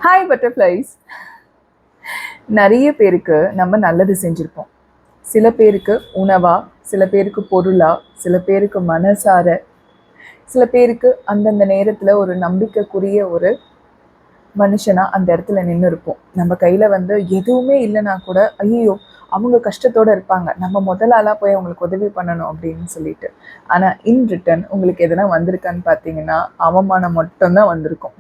Hi butterflies. நிறைய பேருக்கு நம்ம நல்லது செஞ்சுருப்போம். சில பேருக்கு உணவா, சில பேருக்கு பொருளா, சில பேருக்கு மனசார, சில பேருக்கு அந்தந்த நேரத்தில் ஒரு நம்பிக்கைக்குரிய ஒரு மனுஷனா அந்த இடத்துல நின்று இருப்போம். நம்ம கையில் எதுவுமே இல்லைன்னா கூட ஐயோ அவங்க கஷ்டத்தோடு இருப்பாங்க, நம்ம முதல் ஆளாக போய் அவங்களுக்கு உதவி பண்ணணும் அப்படின்னு சொல்லிட்டு. ஆனால் இன் ரிட்டன் உங்களுக்கு எதனா வந்திருக்கான்னு பார்த்தீங்கன்னா அவமானம் மட்டும்தான் வந்திருக்கும்.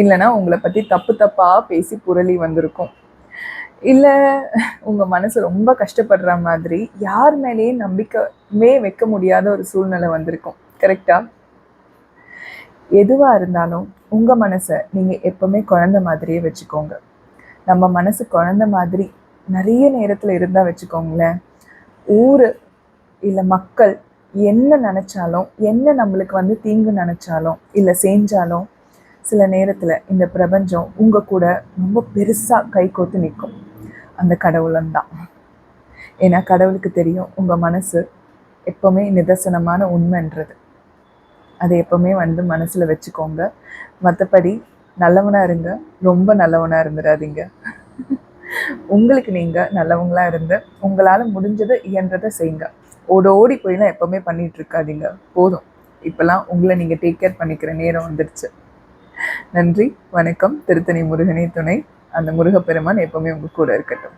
இல்லைன்னா உங்களை பற்றி தப்பு தப்பாக பேசி புரளி வந்திருக்கும். இல்லை உங்கள் மனசு ரொம்ப கஷ்டப்படுற மாதிரி யார் மேலேயும் நம்பிக்கைமே வைக்க முடியாத ஒரு சூழ்நிலை வந்திருக்கும். கரெக்டா? எதுவாக இருந்தாலும் உங்கள் மனசை நீங்கள் எப்போவுமே குழந்த மாதிரியே வச்சுக்கோங்க. நம்ம மனசு குழந்த மாதிரி நிறைய நேரத்தில் இருந்தால் வச்சுக்கோங்களேன், ஊர் இல்லை மக்கள் என்ன நினச்சாலும், என்ன நம்மளுக்கு தீங்கு நினச்சாலும் இல்லை செஞ்சாலும், சில நேரத்தில் இந்த பிரபஞ்சம் உங்கள் கூட ரொம்ப பெருசாக கை கோத்து நிற்கும். அந்த கடவுளந்தான். ஏன்னா கடவுளுக்கு தெரியும் உங்கள் மனசு எப்போவுமே நிதர்சனமான உண்மைன்றது. அதை எப்போவுமே மனசில் வச்சுக்கோங்க. மற்றபடி நல்லவனாக இருங்க, ரொம்ப நல்லவனாக இருந்துடாதீங்க. உங்களுக்கு நீங்கள் நல்லவங்களாக இருந்து உங்களால் முடிஞ்சதை இயன்றதை செய்யுங்க. ஓடி போயெல்லாம் எப்போவுமே பண்ணிகிட்டு இருக்காதீங்க. போதும், இப்போல்லாம் உங்களை நீங்கள் டேக் கேர் பண்ணிக்கிற நேரம் வந்துடுச்சு. நன்றி, வணக்கம். திருத்தணி முருகனே துணை. அந்த முருகப்பெருமான் எப்போவுமே உங்கள் கூட இருக்கட்டும்.